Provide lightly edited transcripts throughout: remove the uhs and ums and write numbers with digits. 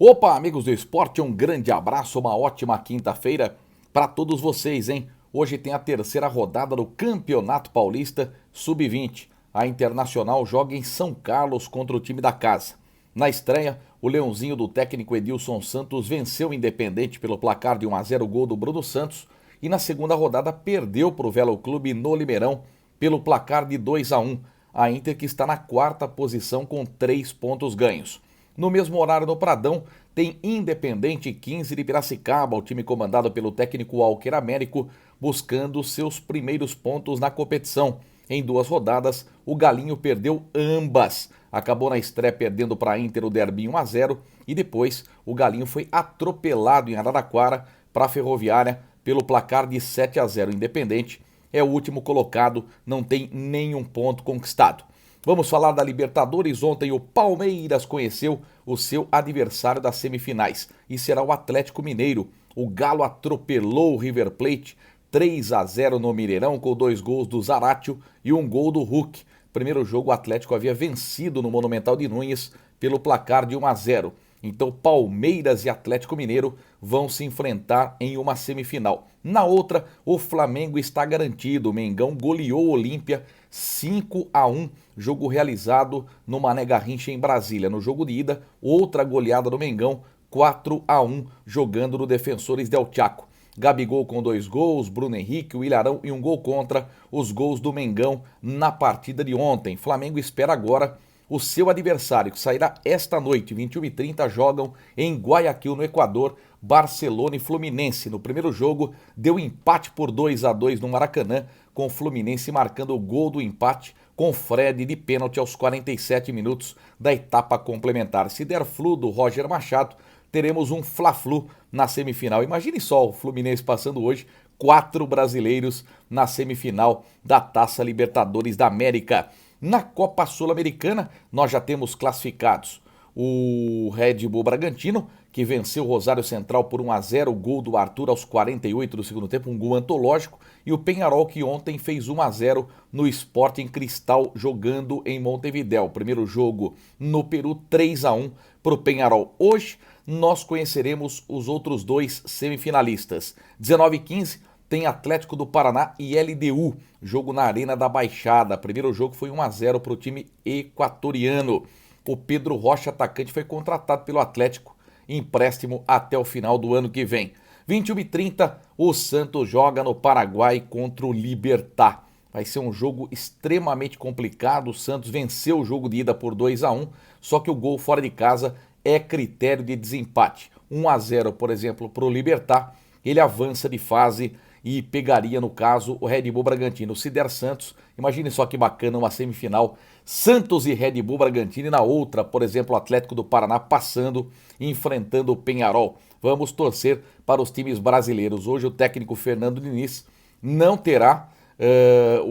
Opa, amigos do esporte, um grande abraço, uma ótima quinta-feira para todos vocês, hein? Hoje tem a terceira rodada do Campeonato Paulista Sub-20. A Internacional joga em São Carlos contra o time da casa. Na estreia, o Leãozinho do técnico Edilson Santos venceu o Independente pelo placar de 1-0 gol do Bruno Santos e na segunda rodada perdeu para o Velo Clube no Limeirão pelo placar de 2-1. A Inter que está na quarta posição com 3 pontos ganhos. No mesmo horário no Pradão, tem Independente 15 de Piracicaba, o time comandado pelo técnico Walker Américo, buscando seus primeiros pontos na competição. Em 2 rodadas, o Galinho perdeu ambas. Acabou na estreia perdendo para a Inter o derby 1-0 e depois o Galinho foi atropelado em Araraquara para a Ferroviária pelo placar de 7-0. Independente é o último colocado, não tem nenhum ponto conquistado. Vamos falar da Libertadores. Ontem o Palmeiras conheceu o seu adversário das semifinais e será o Atlético Mineiro. O Galo atropelou o River Plate 3-0 no Mineirão com 2 gols do Zaratio e 1 gol do Hulk. Primeiro jogo o Atlético havia vencido no Monumental de Núñez pelo placar de 1-0. Então Palmeiras e Atlético Mineiro vão se enfrentar em uma semifinal. Na outra, o Flamengo está garantido. O Mengão goleou o Olímpia 5-1, jogo realizado no Mané Garrincha em Brasília. No jogo de ida, outra goleada do Mengão, 4-1, jogando no Defensores del Chaco. Gabigol com 2 gols, Bruno Henrique, o Ilharão e 1 gol contra os gols do Mengão na partida de ontem. Flamengo espera agora o seu adversário, que sairá esta noite, 21h30, jogam em Guayaquil, no Equador, Barcelona e Fluminense. No primeiro jogo, deu empate por 2-2 no Maracanã, com o Fluminense marcando o gol do empate com Fred de pênalti aos 47 minutos da etapa complementar. Se der flu do Roger Machado, teremos um Fla-Flu na semifinal. Imagine só o Fluminense passando hoje 4 brasileiros na semifinal da Taça Libertadores da América. Na Copa Sul-Americana, nós já temos classificados o Red Bull Bragantino, que venceu o Rosário Central por 1-0, gol do Arthur aos 48 do segundo tempo, um gol antológico, e o Peñarol, que ontem fez 1-0 no Sporting Cristal, jogando em Montevidéu. Primeiro jogo no Peru, 3-1 para o Peñarol. Hoje, nós conheceremos os outros 2 semifinalistas. 19h15, tem Atlético do Paraná e LDU, jogo na Arena da Baixada. Primeiro jogo foi 1-0 para o time equatoriano. O Pedro Rocha, atacante, foi contratado pelo Atlético, empréstimo até o final do ano que vem. 21h30, o Santos joga no Paraguai contra o Libertad. Vai ser um jogo extremamente complicado. O Santos venceu o jogo de ida por 2-1, só que o gol fora de casa é critério de desempate. 1-0, por exemplo, para o Libertad, ele avança de fase e pegaria, no caso, o Red Bull Bragantino. Se der Santos, imagine só que bacana uma semifinal, Santos e Red Bull Bragantino, e na outra, por exemplo, o Atlético do Paraná passando e enfrentando o Peñarol. Vamos torcer para os times brasileiros. Hoje o técnico Fernando Diniz não terá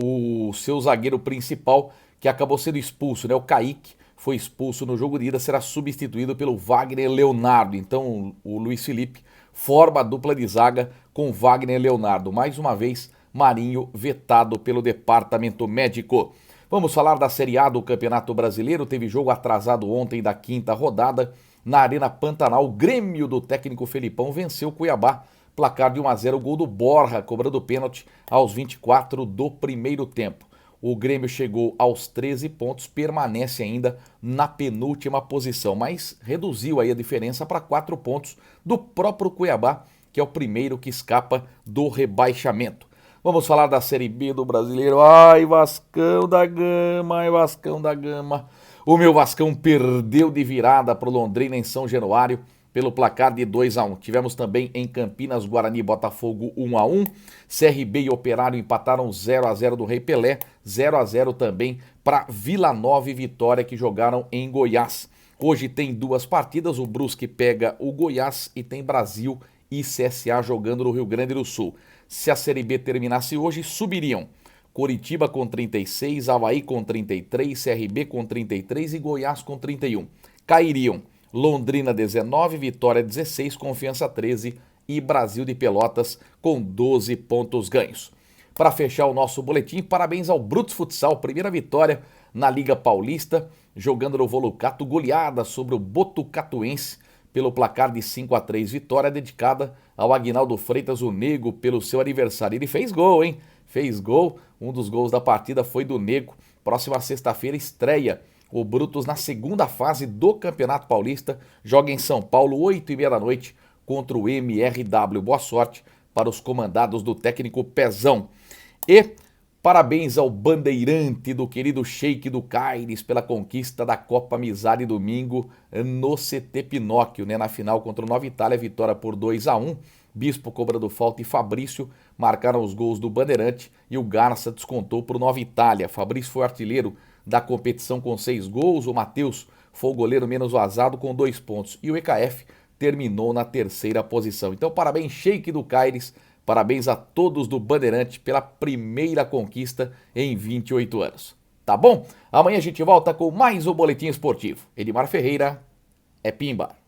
o seu zagueiro principal, que acabou sendo expulso, né? O Kaique foi expulso no jogo de ida, será substituído pelo Wagner Leonardo. Então o Luiz Felipe forma a dupla de zaga com Wagner e Leonardo. Mais uma vez, Marinho vetado pelo departamento médico. Vamos falar da Série A do Campeonato Brasileiro. Teve jogo atrasado ontem da 5ª rodada. Na Arena Pantanal, o Grêmio do técnico Felipão venceu o Cuiabá. Placar de 1-0, gol do Borja, cobrando pênalti aos 24 do primeiro tempo. O Grêmio chegou aos 13 pontos, permanece ainda na penúltima posição, mas reduziu aí a diferença para 4 pontos do próprio Cuiabá, que é o primeiro que escapa do rebaixamento. Vamos falar da Série B do Brasileiro. Ai, Vascão da Gama, ai, Vascão da Gama. O meu Vascão perdeu de virada para o Londrina em São Januário pelo placar de 2-1. Tivemos também em Campinas, Guarani e Botafogo 1-1. CRB e Operário empataram 0-0 do Rei Pelé. 0-0 também para Vila Nova e Vitória, que jogaram em Goiás. Hoje tem 2 partidas, o Brusque pega o Goiás e tem Brasil e CSA jogando no Rio Grande do Sul. Se a Série B terminasse hoje, subiriam Coritiba com 36, Avaí com 33, CRB com 33 e Goiás com 31. Cairiam Londrina 19, Vitória 16, Confiança 13 e Brasil de Pelotas com 12 pontos ganhos. Para fechar o nosso boletim, parabéns ao Brutus Futsal, primeira vitória na Liga Paulista, jogando no Volucato, goleada sobre o Botucatuense pelo placar de 5-3. Vitória dedicada ao Aguinaldo Freitas, o Nego, pelo seu aniversário. Ele fez gol, hein? Fez gol. Um dos gols da partida foi do Nego. Próxima sexta-feira estreia o Brutus na segunda fase do Campeonato Paulista. Joga em São Paulo, 8h30 da noite, contra o MRW. Boa sorte para os comandados do técnico Pezão. E parabéns ao bandeirante do querido Sheik do Caires pela conquista da Copa Amizade domingo no CT Pinóquio, né? Na final contra o Nova Itália, vitória por 2-1. Bispo cobrando falta e Fabrício marcaram os gols do bandeirante e o Garça descontou para o Nova Itália. Fabrício foi artilheiro da competição com 6 gols, o Matheus foi o goleiro menos vazado com 2 pontos e o EKF terminou na terceira posição. Então parabéns Sheik do Caires, parabéns a todos do Bandeirante pela primeira conquista em 28 anos. Tá bom? Amanhã a gente volta com mais um Boletim Esportivo. Edmar Ferreira, é Pimba.